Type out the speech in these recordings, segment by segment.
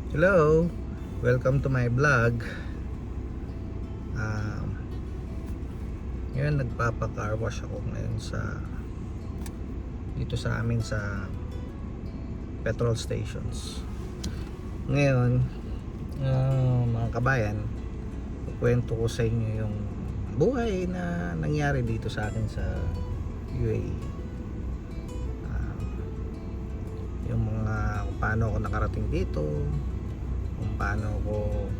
Hello, welcome to my vlog. um, Ngayon nagpapa-car wash ako ngayon dito sa amin sa petrol stations. Ngayon, mga kabayan, kukwento ko sa inyo yung buhay na nangyari dito sa akin sa UAE. um, yung mga kung paano ako nakarating dito, kung paano ako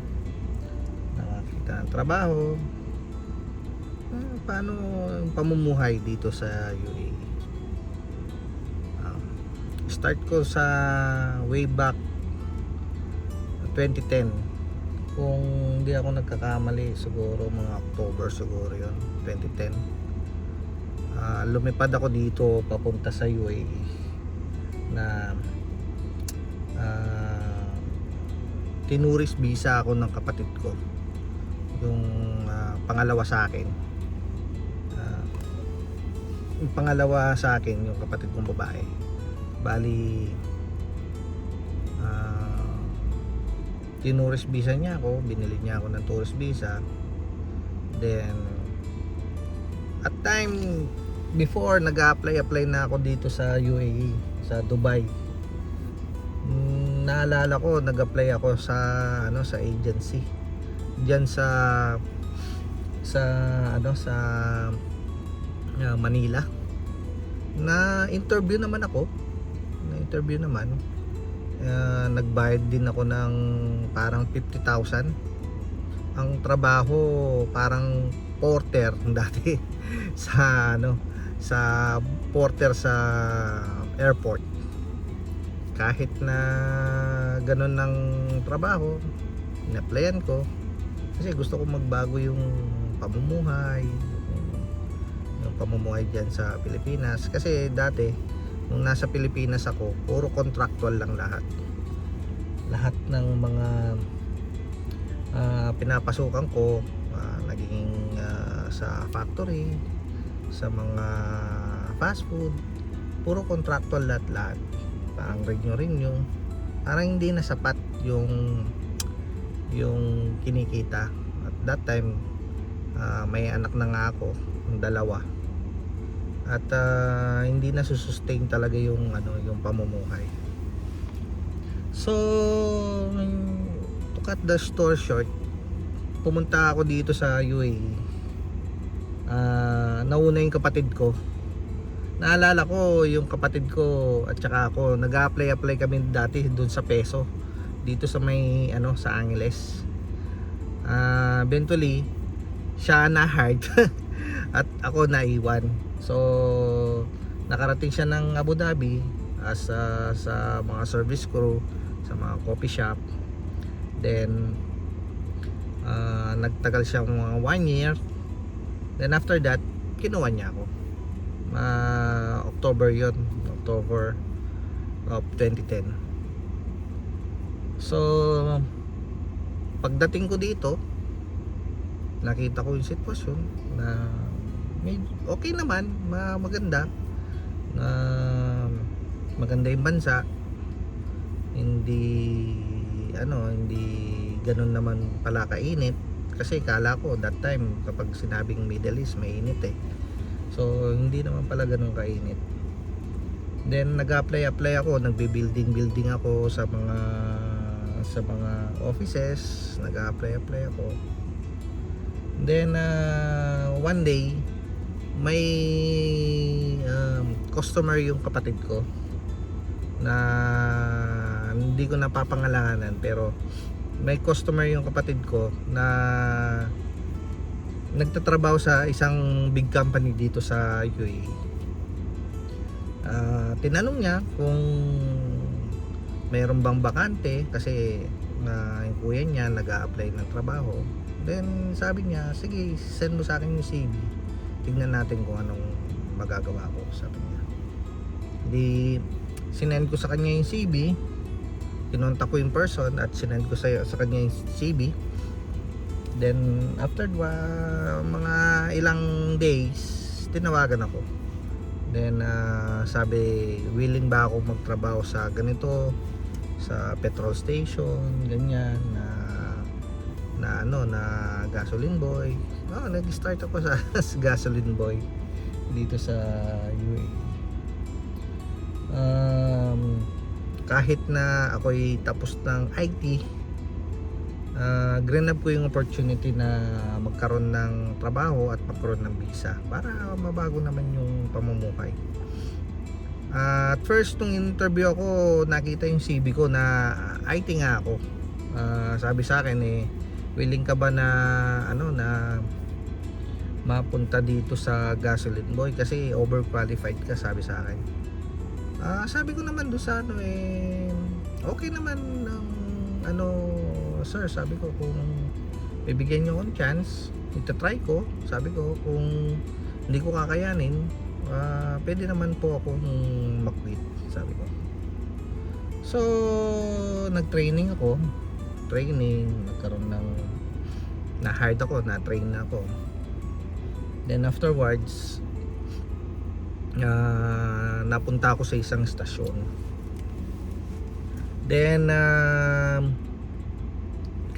nakakita ng trabaho, paano yung pamumuhay dito sa UAE. um, Start ko sa way back 2010. Kung hindi ako nagkakamali, siguro mga October siguro yun, 2010. Lumipad ako dito papunta sa UAE na tinuris visa ako ng kapatid ko, yung pangalawa sa akin. Yung pangalawa sa akin, yung kapatid kong babae. Bali, tinuris visa niya ako, binili niya ako ng tourist visa. Then at time before, nag-apply na ako dito sa UAE, sa Dubai. Naalala ko, nag-apply ako sa sa agency diyan sa Manila. Na-interview naman ako. Nagbayad din ako ng parang 50,000. Ang trabaho parang porter dati sa porter sa airport. Kahit na ganun ng trabaho, in-applyan ko kasi gusto ko magbago yung pamumuhay, yung pamumuhay dyan sa Pilipinas. Kasi dati nung nasa Pilipinas ako, puro contractual lang lahat ng mga pinapasukan ko, naging sa factory, sa mga fast food, puro contractual lahat. Parang renew, parang hindi na sapat yung kinikita. At that time, may anak na nga ako, yung dalawa. At hindi na susustain talaga yung pamumuhay. So to cut the story short, pumunta ako dito sa UAE. Nauna yung kapatid ko. Naalala ko yung kapatid ko at saka ako, nag-apply kami dati doon sa Peso, dito sa may sa Angeles. Eventually siya na hard at ako naiwan. So nakarating siya ng Abu Dhabi as sa mga service crew sa mga coffee shop. Then nagtagal siya mga 1 year. Then after that, kinuha niya ako. October of 2010. So pagdating ko dito, nakita ko yung sitwasyon na okay naman, maganda yung bansa. Hindi ganun naman pala kainit, kasi kala ko that time kapag sinabing Middle East mainit so hindi naman pala ganun kainit. Then nag-apply ako, nagbi-building ako sa mga offices, nag-apply ako. Then one day may customer yung kapatid ko na hindi ko napapangalanan, pero may customer yung kapatid ko na nagtatrabaho sa isang big company dito sa UAE. Tinanong niya kung mayroon bang bakante, kasi yung kuya niya nag-a-apply ng trabaho. Then sabi niya, sige, send mo sa akin yung CV, tignan natin kung anong magagawa ko, sabi niya. Di sinend ko sa kanya yung CV, kinontak ko yung person at sinend ko sa kanya yung CV. Then after mga ilang days, tinawagan ako. Then sabi, willing ba ako magtrabaho sa ganito, sa petrol station, ganyan, na gasoline boy. Nag-start ako sa gasoline boy dito sa UAE. Kahit na ako'y tapos ng IT, grinab ko yung opportunity na magkaroon ng trabaho at magkaroon ng visa para mabago naman yung pamumuhay. At first nung interview ako, nakita yung CV ko na IT nga ako. Sabi sa akin willing ka ba na na mapunta dito sa gasoline boy kasi overqualified ka, sabi sa akin. Sabi ko naman doon sa okay naman ng sir, sabi ko, kung bibigyan niyo akong chance, ita-try ko, sabi ko, kung hindi ko kakayanin, pwede naman po akong mag-quit, sabi ko. So nag-training ako, nagkaroon ng na-hired ako, na-train na ako. Then afterwards, napunta ako sa isang stasyon. Then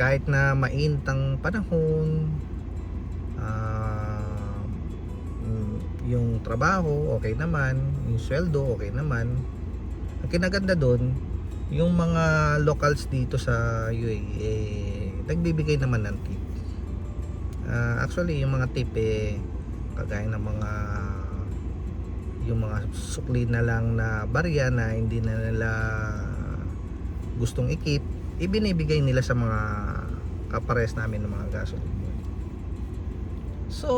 kahit na mainit ang panahon, yung trabaho okay naman, yung sweldo okay naman. Ang kinaganda doon, yung mga locals dito sa UAE nagbibigay naman ng tip. Actually yung mga tip kagaya ng yung mga sukli na lang na barya na hindi na nila gustong i-keep, ibinibigay nila sa mga kapares namin ng mga gasoline boy. So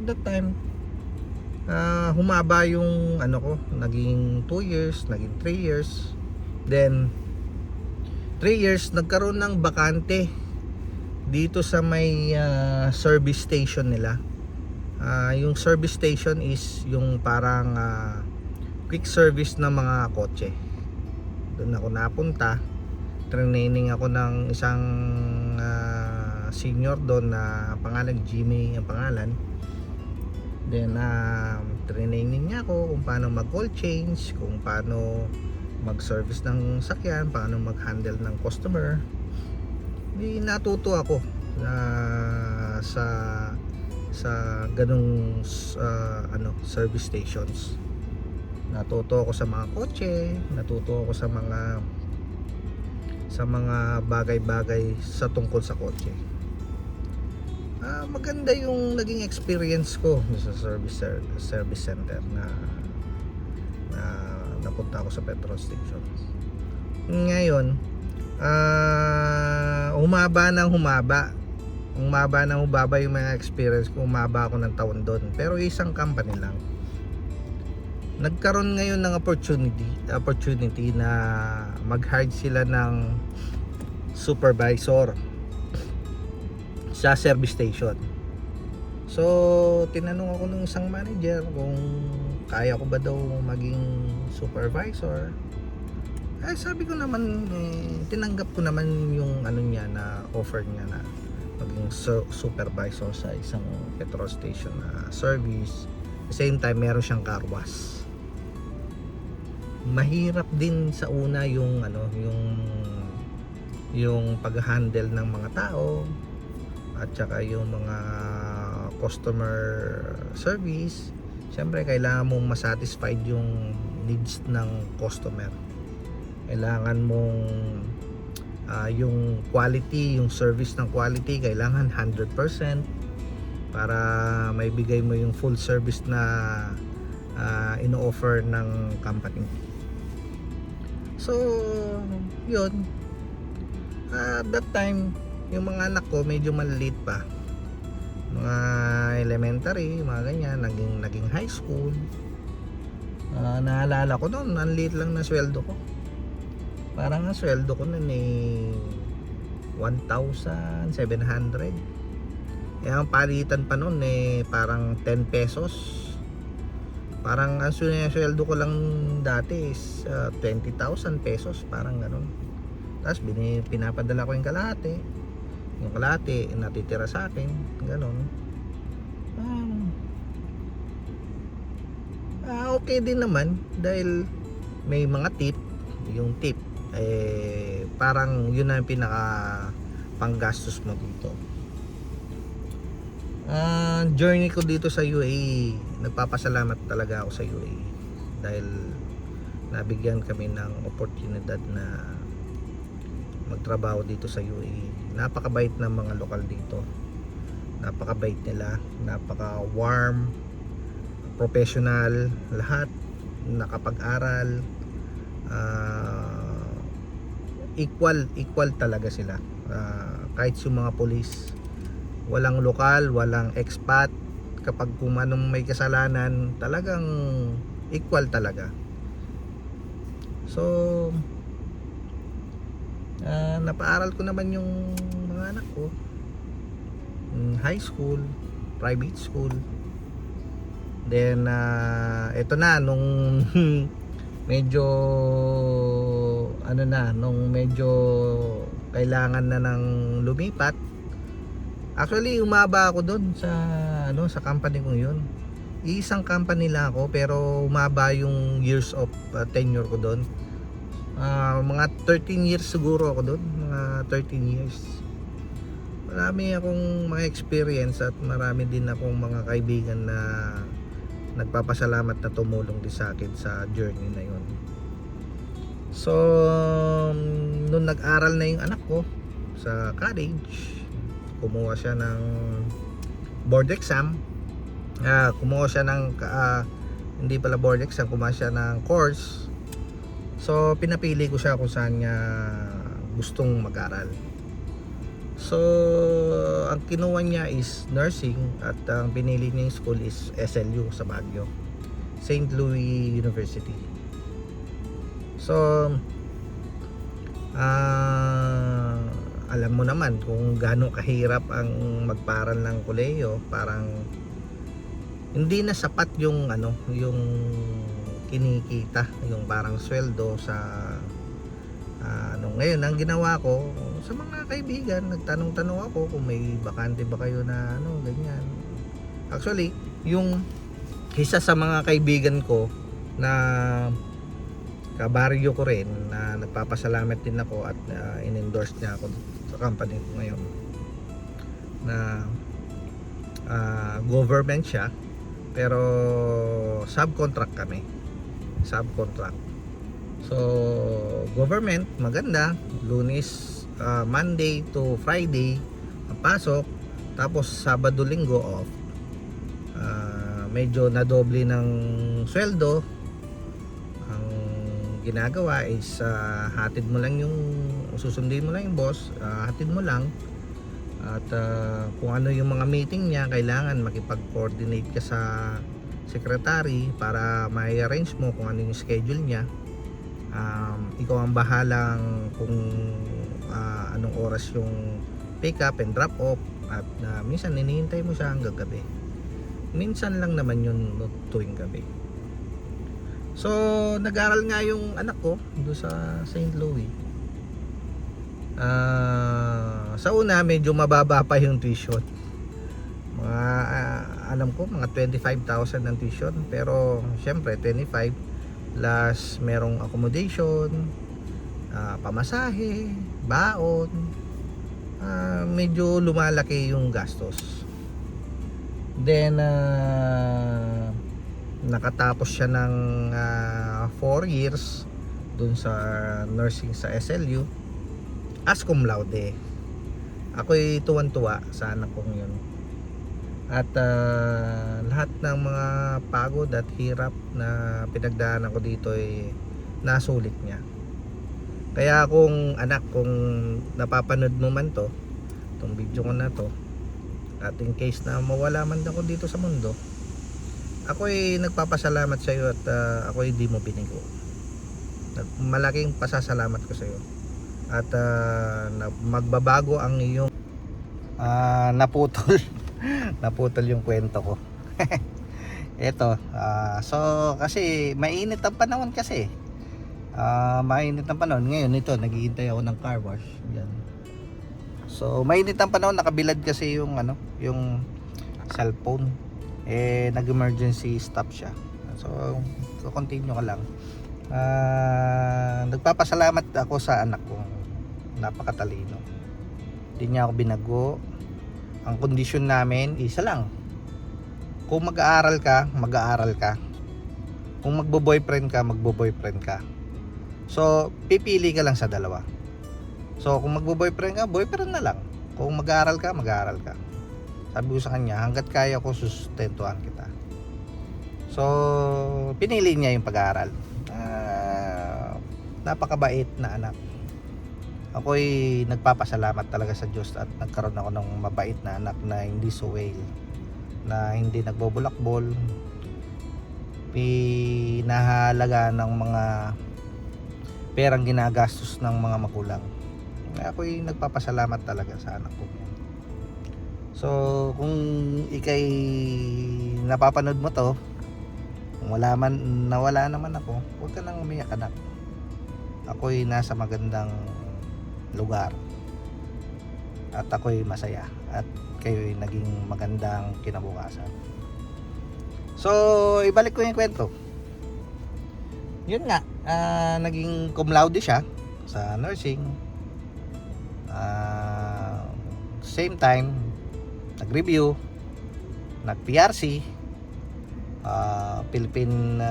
that time, humaba yung ko, naging 2 years, naging 3 years. Then 3 years nagkaroon ng bakante dito sa may service station nila. Yung service station is yung parang quick service na mga kotse. Doon ako napunta. Training ako ng isang senior doon na pangalan Jimmy ang pangalan. Then training niya ako kung paano mag-oil change, kung paano mag-service ng sakyan, paano mag-handle ng customer. Natuto ako sa ganung service stations. Natuto ako sa mga kotse, natuto ako sa mga bagay-bagay sa tungkol sa kotse. Maganda yung naging experience ko sa service center na napunta ako sa petrol station. Ngayon, humaba yung mga experience ko. Humaba ako ng taon doon, pero isang company lang. Nagkaroon ngayon ng opportunity na mag-hire sila ng supervisor sa service station. So tinanong ako ng isang manager kung kaya ko ba daw maging supervisor. Sabi ko naman, tinanggap ko naman yung niya na offer niya na maging supervisor sa isang petrol station na service. At the same time, meron siyang car wash. Mahirap din sa una yung pag-handle ng mga tao at saka yung mga customer service. Siyempre kailangan mong masatisfied yung needs ng customer. Kailangan mong yung quality, yung service ng quality kailangan 100% para maibigay mo yung full service na ino-offer ng company. So yun, that time yung mga anak ko medyo maliliit pa, mga elementary, mga ganyan, naging high school. Naalala ko noon, ang liit lang na sweldo ko. Parang ang sweldo ko noon 1,700. Ang palitan pa noon parang 10 pesos. Parang ang sweldo ko lang dati is 20,000 pesos, parang ganun. Tapos pinapadala ko yung kalahati natitira sa akin, ganun. Okay din naman dahil may mga tip. Yung tip parang yun na yung pinaka panggastos mo dito. Journey ko dito sa UAE, nagpapasalamat talaga ako sa UAE dahil nabigyan kami ng oportunidad na magtrabaho dito sa UAE. Napakabait ng mga lokal dito, napakabait nila, napaka warm, professional, lahat nakapag-aral, equal talaga sila. Kahit yung mga police, walang lokal, walang expat. Kapag kung anong may kasalanan, talagang equal talaga. So napaaral ko naman yung mga anak ko, high school, private school. Then eto na nung medyo nung medyo kailangan na ng lumipat. Actually, umaba ako doon sa company kong 'yun. Isang company lang ako pero umaba yung years of tenure ko doon. Mga 13 years siguro ako doon, mga 13 years. Marami akong mga experience at marami din akong mga kaibigan na nagpapasalamat na tumulong din sa akin sa journey na 'yon. So, nung nag-aral na yung anak ko sa college, kumuha siya ng board exam. Kumuha siya ng hindi pala board exam, kumuha siya ng course. So pinapili ko siya kung saan niya gustong mag-aral. So ang kinuha niya is nursing at ang pinili niya yung school is SLU sa Baguio, St. Louis University. So alam mo naman kung gaano kahirap ang magparal ng kolehiyo. Parang hindi na sapat yung yung kinikita, yung parang sweldo sa ngayon. Ang ginawa ko sa mga kaibigan, nagtanong-tanong ako kung may bakante ba kayo na ganyan. Actually, yung isa sa mga kaibigan ko na kabaryo ko rin, na nagpapasalamat din ako at in-endorse niya ako sa company ko ngayon, na government siya pero subcontract kami. So government, maganda, Lunes, Monday to Friday ang pasok, tapos Sabado, Linggo off. Medyo nadoble ng sweldo. Ang ginagawa is hatid mo lang yung, susundin mo lang yung boss, hatid mo lang. At kung ano yung mga meeting niya, kailangan makipag-coordinate ka sa secretary para ma-arrange mo kung ano yung schedule niya. Ikaw ang bahalang kung anong oras yung pick up and drop off. At minsan hinihintay mo siya hanggang gabi. Minsan lang naman yun tuwing gabi. So nag-aral nga yung anak ko doon sa St. Louis. Sa una medyo mababa pa yung tuition. Mga alam ko mga 25,000 ng tuition, pero syempre 25 plus merong accommodation, pamasahe, baon, medyo lumalaki yung gastos. Then nakatapos siya ng 4 years dun sa nursing sa SLU as cum laude. Ako'y tuwan-tuwa sa anak kong yun. At lahat ng mga pagod at hirap na pinagdaanan ko dito ay nasulit niya. Kaya kung anak, kung napapanood mo man itong video ko na to, at in case na mawala man ako dito sa mundo, ako'y nagpapasalamat sa iyo at ako'y di mo binigo. Malaking pasasalamat ko sa iyo. At magbabago ang iyong naputol yung kwento ko. Ito, so kasi mainit ang panahon kasi. Mainit ang panahon. Ngayon ito, naghihintay ako ng car wash. Yan. So mainit ang panahon, nakabilad kasi yung yung cellphone. Nag-emergency stop siya. So continue ka lang. Nagpapasalamat ako sa anak ko, napakatalino, hindi niya ako binago. Ang kondisyon namin isa lang, kung mag-aaral ka, mag-aaral ka. Kung magbo-boyfriend ka, magbo-boyfriend ka. So pipili ka lang sa dalawa. So kung magbo-boyfriend ka, boyfriend na lang. Kung mag-aaral ka, mag-aaral ka. Sabi ko sa kanya, hanggat kaya ko, sustentuhan kita. So pinili niya yung pag-aaral. Napakabait na anak. Ako'y nagpapasalamat talaga sa Diyos at nagkaroon ako ng mabait na anak na hindi suwel, na hindi nagbobulakbol, pinahalaga ng mga perang ginagastos ng mga magulang. Ako'y nagpapasalamat talaga sa anak ko. So kung ikay napapanood mo to, kung nawala naman ako, huwag ka nang umiyak, anak. Ako'y nasa magandang lugar at ako'y masaya at kayo'y naging magandang kinabukasan. So ibalik ko yung kwento. Yun nga, naging cum laude siya sa nursing. Same time nag-review, nag-PRC, Philippine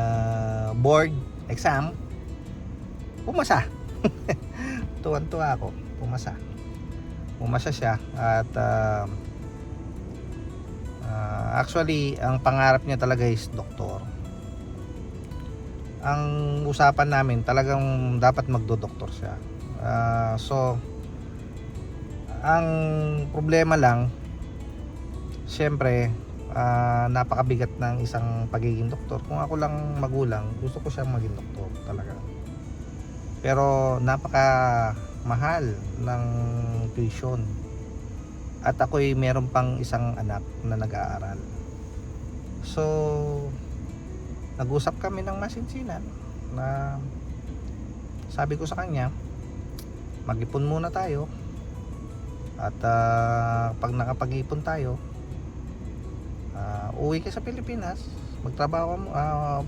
board exam, pumasa. Tuwan-tuwa ako, pumasa siya. At actually ang pangarap niya talaga is doktor. Ang usapan namin talagang dapat magdodoktor siya. So ang problema lang, siyempre napakabigat ng isang pagiging doktor. Kung ako lang magulang, gusto ko siyang maging doktor talaga. Pero napaka mahal ng tuition. At ako'y meron pang isang anak na nag-aaral. So nag-usap kami ng masinsinan na sabi ko sa kanya, mag-ipon muna tayo. At pag nakapag-ipon tayo, uwi ka sa Pilipinas, magtrabaho mo,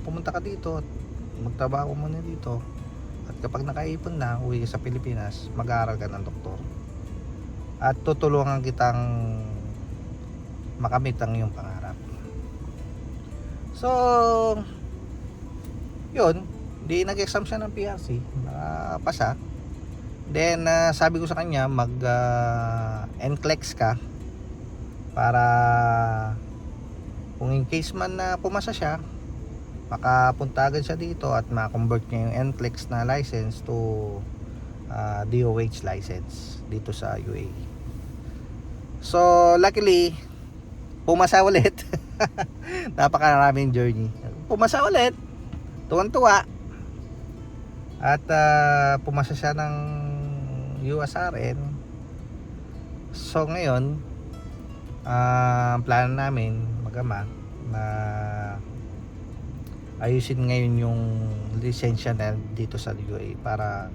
pumunta ka dito at magtrabaho muna dito. At kapag nakaipon na, uwi ka sa Pilipinas, mag-aaral ka ng doktor. At tutulungan kitang makamit ang iyong pangarap. So yun, di nag-exam siya ng PRC, nakapasa. Then sabi ko sa kanya, mag NCLEX ka para kung in case man na pumasa siya, makapunta agad siya dito at ma-convert niya yung NCLEX na license to DOH license dito sa UAE. So luckily pumasa ulit. Napakaraming journey. Pumasa ulit, tuwan-tuwa. At pumasa siya ng USRN. So ngayon ang plano namin mag-ama na ayusin ngayon yung lisensya na dito sa UAE para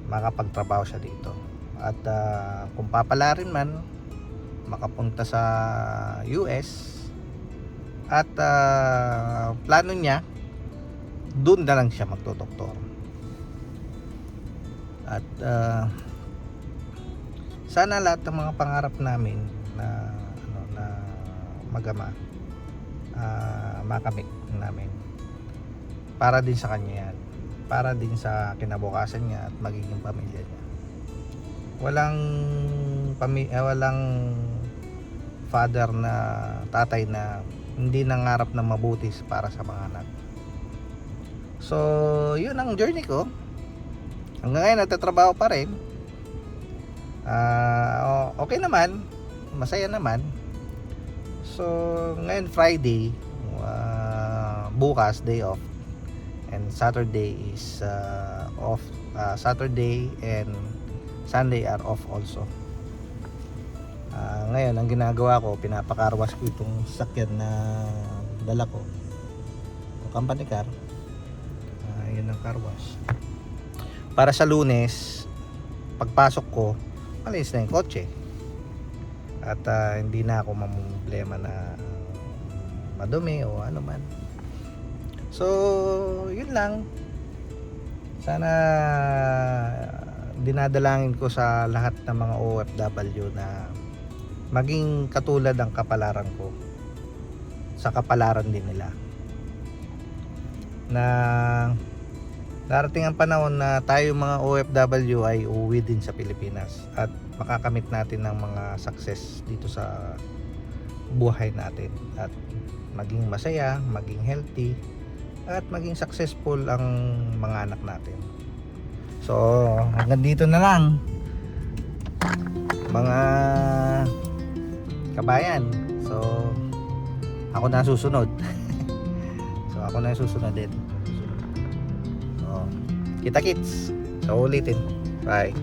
makapagtrabaho siya dito. At kung papala rin man, makapunta sa US. At plano niya, doon na lang siya magdodoktor. At sana lahat ng mga pangarap namin na mag-ama, makamit namin. Para din sa kanya yan, para din sa kinabukasan niya at magiging pamilya niya. Walang father na tatay na hindi nangarap na mabuti para sa mga anak. So yun ang journey ko. Hanggang ngayon nagtatrabaho pa rin. Okay naman, masaya naman. So ngayon Friday, bukas day off, and Saturday is off. Saturday and Sunday are off also. Ngayon ang ginagawa ko, pinapakarwas ko itong sakyan na dala ko, company car. Yun ang car wash para sa Lunes pagpasok ko, alis na yung kotse at hindi na ako mamumblema na madumi o ano man. So, yun lang. Sana dinadalangin ko sa lahat ng mga OFW na maging katulad ang kapalaran ko sa kapalaran din nila, na darating ang panahon na tayo mga OFW ay uuwi din sa Pilipinas at makakamit natin ng mga success dito sa buhay natin at maging masaya, maging healthy at maging successful ang mga anak natin. So hanggang dito na lang mga kabayan. So ako na susunod. So ako na susunod din. So kita kits. So ulitin. Bye.